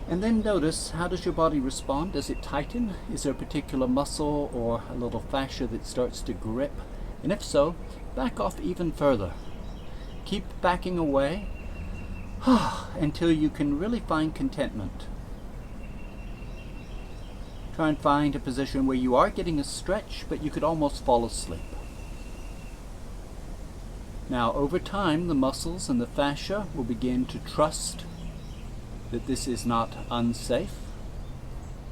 And then notice, how does your body respond? Does it tighten? Is there a particular muscle or a little fascia that starts to grip? And if so, back off even further. Keep backing away until you can really find contentment. Try and find a position where you are getting a stretch, but you could almost fall asleep. Now, over time, the muscles and the fascia will begin to trust that this is not unsafe.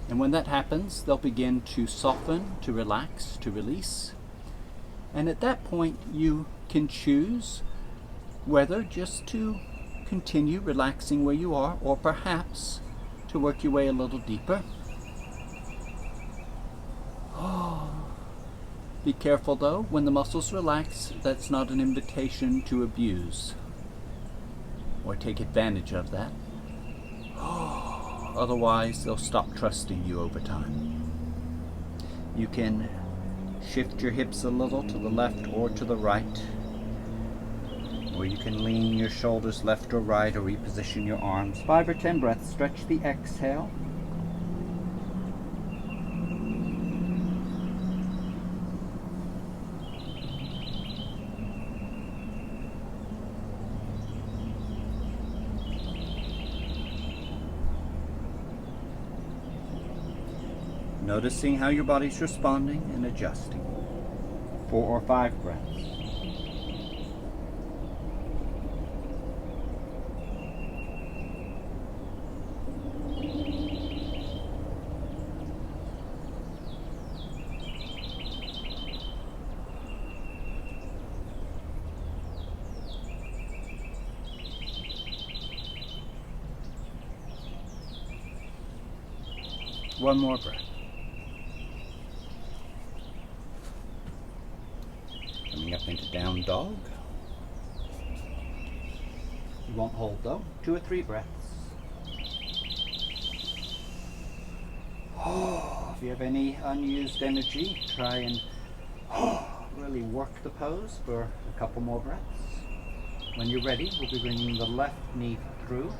And when that happens, they'll begin to soften, to relax, to release. And at that point, you can choose whether just to continue relaxing where you are, or perhaps to work your way a little deeper. Be careful though, when the muscles relax, that's not an invitation to abuse or take advantage of that. Otherwise, they'll stop trusting you over time. You can shift your hips a little to the left or to the right. Or you can lean your shoulders left or right, or reposition your arms. 5 or 10 breaths. Stretch the exhale. Noticing how your body's responding and adjusting. 4 or 5 breaths. One more breath. Coming up into down dog. You won't hold though. 2 or 3 breaths. If you have any unused energy, try and really work the pose for a couple more breaths. When you're ready, we'll be bringing the left knee through.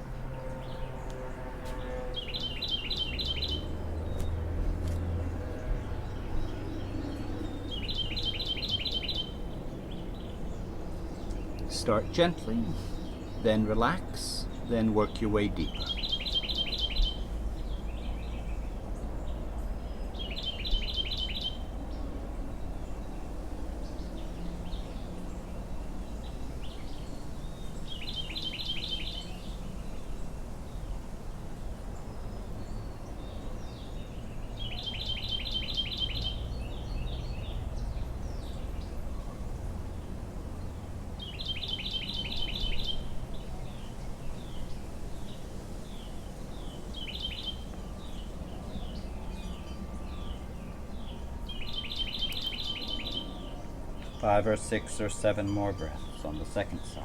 Start gently, then relax, then work your way deeper. Five or 6 or 7 more breaths on the second side.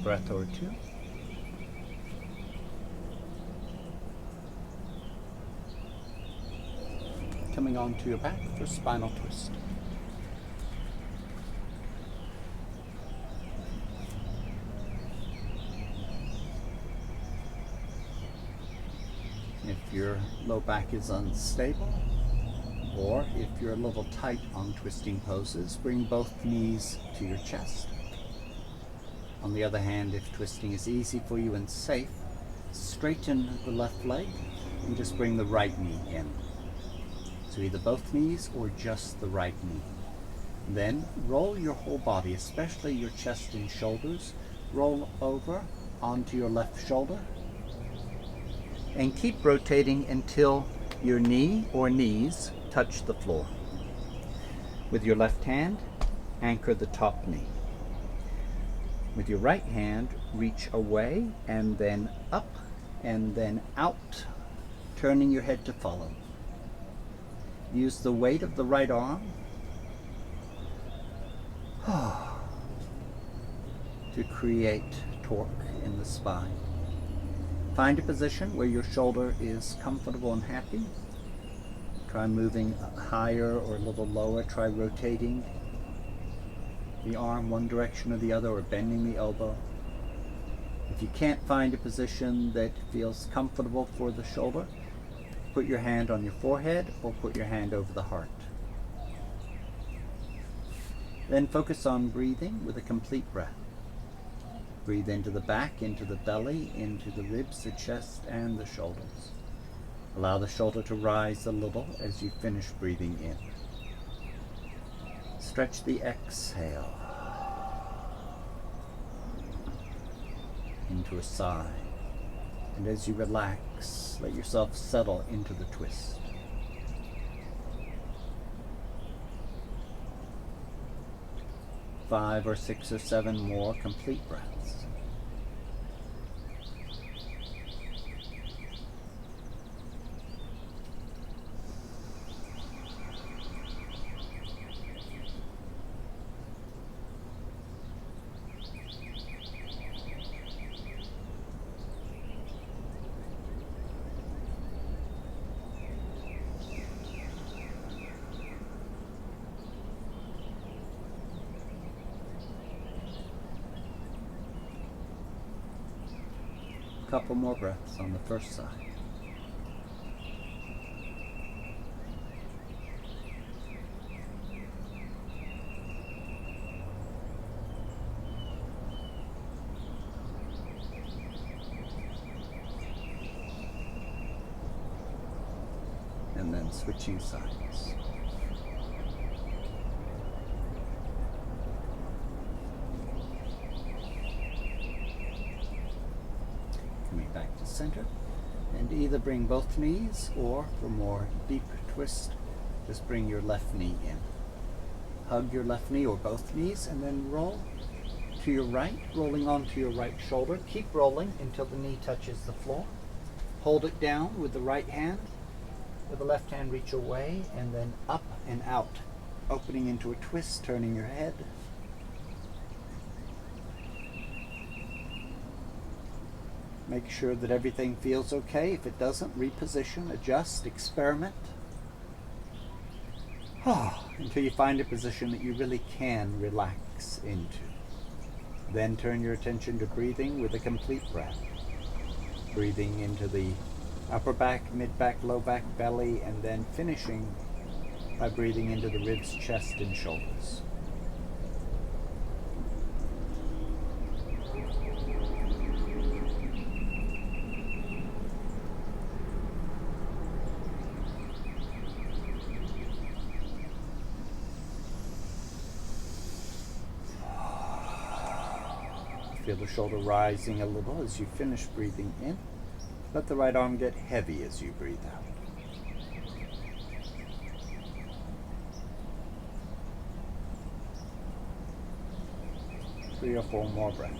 Breath or 2. Coming onto your back for spinal twist. If your low back is unstable, or if you're a little tight on twisting poses, bring both knees to your chest. On the other hand, if twisting is easy for you and safe, straighten the left leg and just bring the right knee in. So either both knees or just the right knee. Then roll your whole body, especially your chest and shoulders, roll over onto your left shoulder and keep rotating until your knee or knees touch the floor. With your left hand, anchor the top knee. With your right hand, reach away and then up and then out, turning your head to follow. Use the weight of the right arm to create torque in the spine. Find a position where your shoulder is comfortable and happy. Try moving higher or a little lower. Try rotating the arm one direction or the other, or bending the elbow. If you can't find a position that feels comfortable for the shoulder, put your hand on your forehead or put your hand over the heart. Then focus on breathing with a complete breath. Breathe into the back, into the belly, into the ribs, the chest, and the shoulders. Allow the shoulder to rise a little as you finish breathing in. Stretch the exhale into a sigh. And as you relax, let yourself settle into the twist. Five or 6 or 7 more complete breaths. Couple more breaths on the first side. switching sides. Coming back to center, and either bring both knees, or for more deep twist, just bring your left knee in. Hug your left knee or both knees, and then roll to your right, rolling onto your right shoulder. Keep rolling until the knee touches the floor. Hold it down with the right hand. With the left hand, reach away, and then up and out, opening into a twist, turning your head. Make sure that everything feels okay. If it doesn't, reposition, adjust, experiment. Until you find a position that you really can relax into. Then turn your attention to breathing with a complete breath. Breathing into the upper back, mid back, low back, belly, and then finishing by breathing into the ribs, chest, and shoulders. Feel the shoulder rising a little as you finish breathing in. Let the right arm get heavy as you breathe out. 3 or 4 more breaths.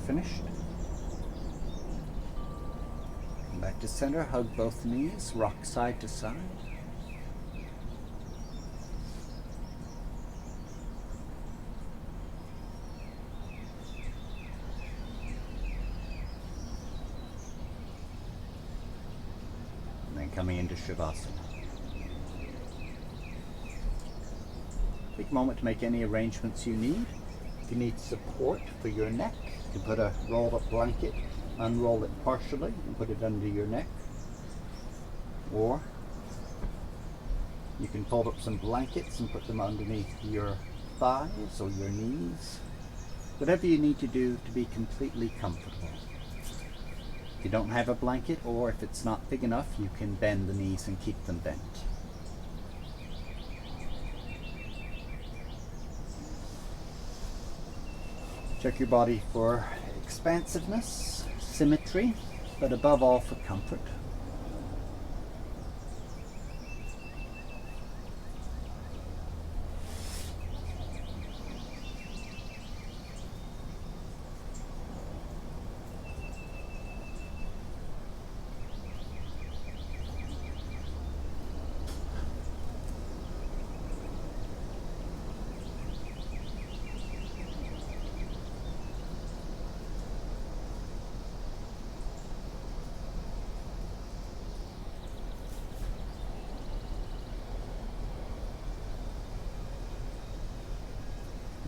Finished. Come back to center, hug both knees, rock side to side. And then coming into Shavasana. Take a moment to make any arrangements you need. If you need support for your neck, you can put a rolled up blanket, unroll it partially and put it under your neck. Or you can fold up some blankets and put them underneath your thighs or your knees. Whatever you need to do to be completely comfortable. If you don't have a blanket, or if it's not big enough, you can bend the knees and keep them bent. Check your body for expansiveness, symmetry, but above all for comfort.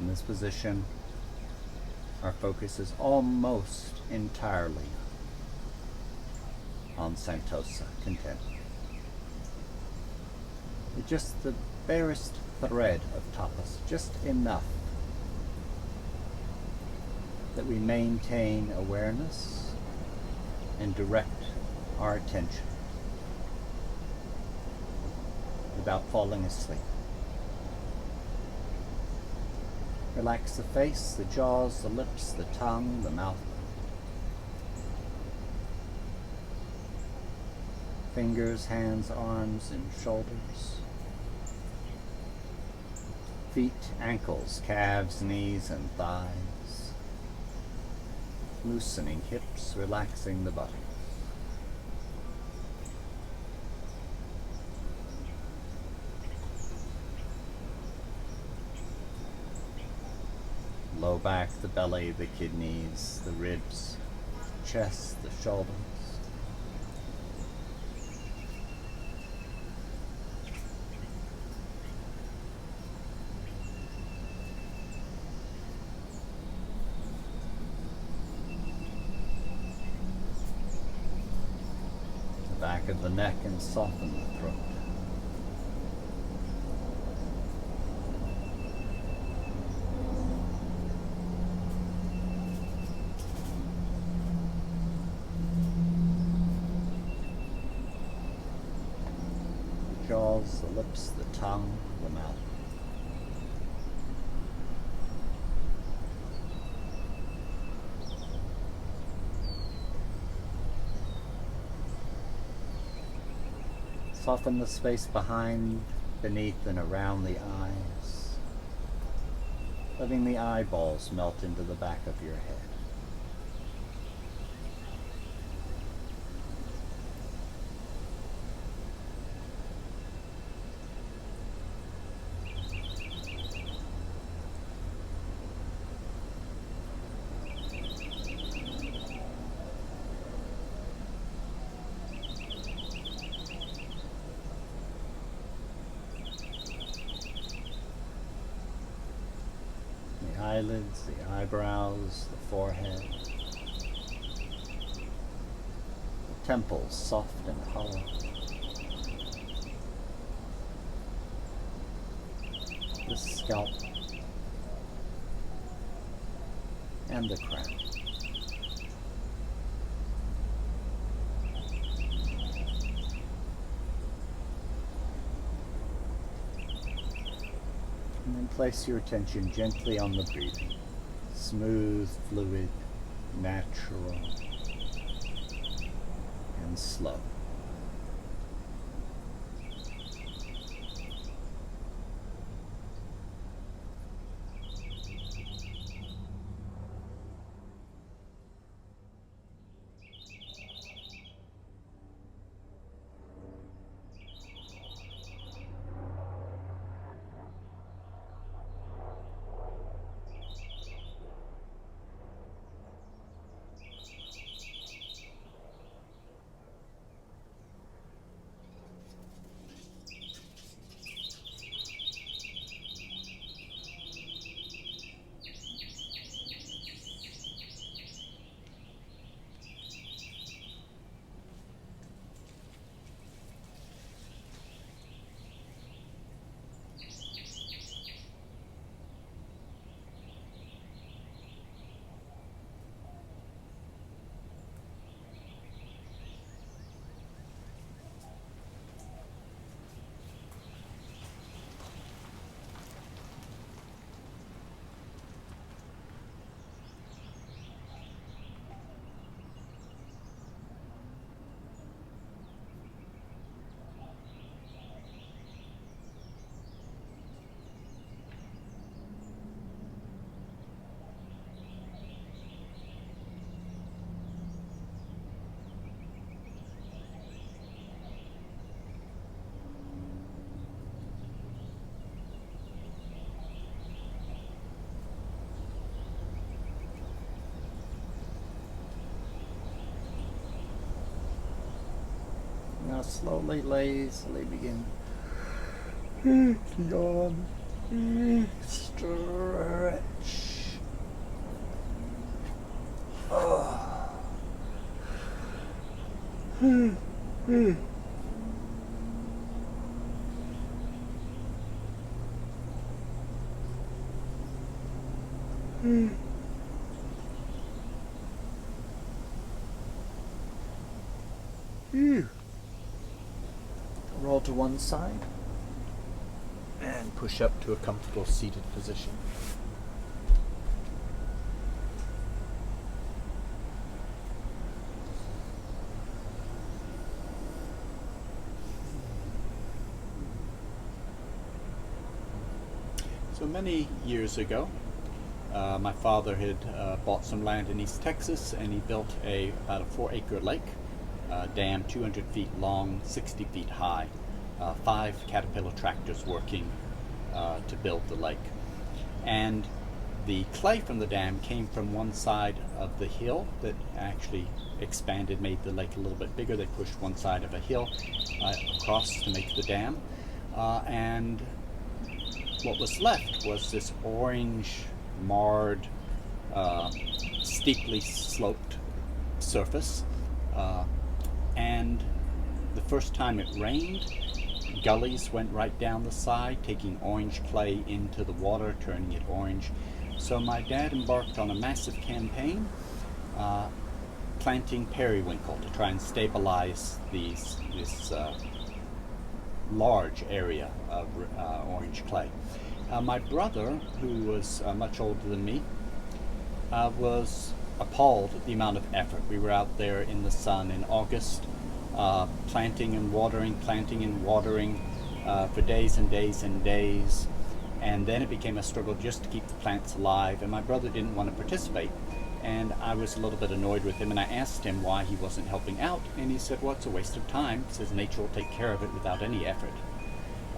In this position, our focus is almost entirely on Santosha, contentment. It's just the barest thread of tapas, just enough that we maintain awareness and direct our attention without falling asleep. Relax the face, the jaws, the lips, the tongue, the mouth. Fingers, hands, arms, and shoulders. Feet, ankles, calves, knees, and thighs. Loosening hips, relaxing the body. Low back, the belly, the kidneys, the ribs, chest, the shoulders. back of the neck and soften the throat. The jaws, the lips, the tongue, the mouth. Soften the space behind, beneath, and around the eyes, letting the eyeballs melt into the back of your head. The eyelids, the eyebrows, the forehead, the temples soft and hollow, the scalp, and the crown. And then place your attention gently on the breathing. Smooth, fluid, natural, and slow. Now slowly, lazily begin to yawn, stretch. Roll to one side and push up to a comfortable seated position. So many years ago, my father had bought some land in East Texas, and he built about a 4-acre lake, dam 200 feet long, 60 feet high, 5 Caterpillar tractors working to build the lake. And the clay from the dam came from one side of the hill that actually expanded, made the lake a little bit bigger. They pushed one side of a hill across to make the dam, and what was left was this orange, marred, steeply sloped surface, and The first time it rained, gullies went right down the side, taking orange clay into the water, turning it orange. So my dad embarked on a massive campaign planting periwinkle to try and stabilize this large area of orange clay. My brother, who was much older than me, was appalled at the amount of effort. We were out there in the sun in August, planting and watering for days and days and days, and then it became a struggle just to keep the plants alive, and my brother didn't want to participate, and I was a little bit annoyed with him, and I asked him why he wasn't helping out, and he said, well, it's a waste of time. He says nature will take care of it without any effort.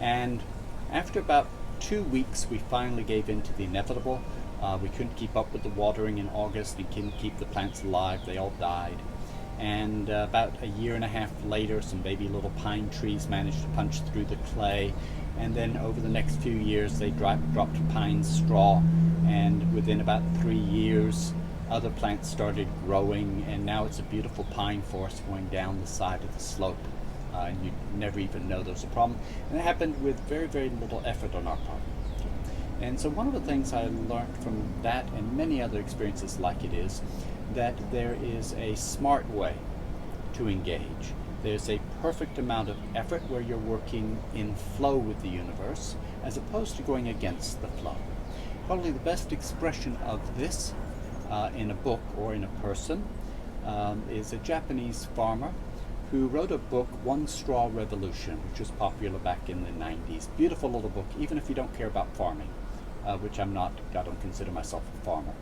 And after about 2 weeks, we finally gave in to the inevitable. We couldn't keep up with the watering in August. We couldn't keep the plants alive. They all died. And about a year and a half later, some baby little pine trees managed to punch through the clay. And then over the next few years, they dropped pine straw. And within about 3 years, other plants started growing. And now it's a beautiful pine forest going down the side of the slope. And you never even know there's a problem. And it happened with very, very little effort on our part. And so one of the things I learned from that and many other experiences like it is that there is a smart way to engage. There's a perfect amount of effort where you're working in flow with the universe as opposed to going against the flow. Probably the best expression of this in a book or in a person is a Japanese farmer who wrote a book, One Straw Revolution, which was popular back in the 90s. Beautiful little book, even if you don't care about farming. Which I'm not. I don't consider myself a farmer.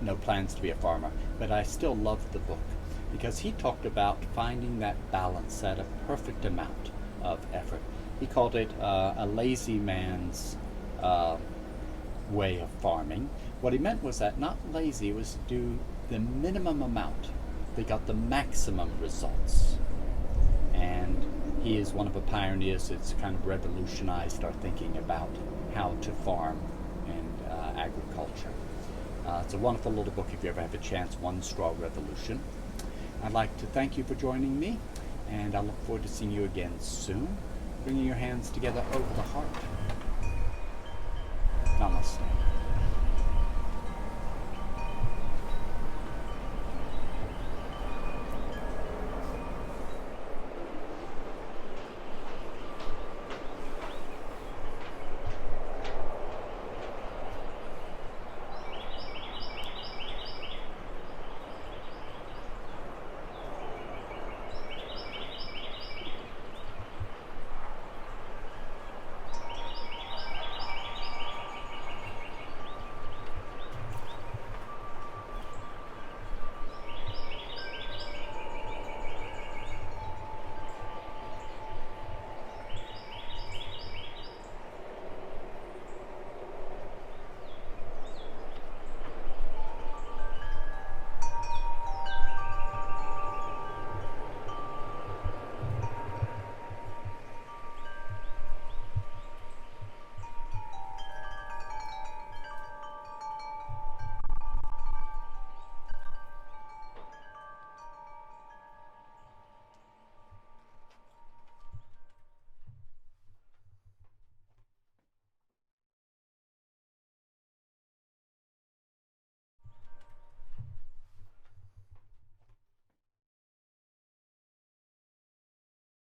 No plans to be a farmer, but I still loved the book because he talked about finding that balance at a perfect amount of effort. He called it a lazy man's way of farming. What he meant was that not lazy, it was to do the minimum amount. They got the maximum results. And he is one of the pioneers that's kind of revolutionized our thinking about how to farm and agriculture. It's a wonderful little book if you ever have a chance, One Straw Revolution. I'd like to thank you for joining me, and I look forward to seeing you again soon. Bringing your hands together over the heart.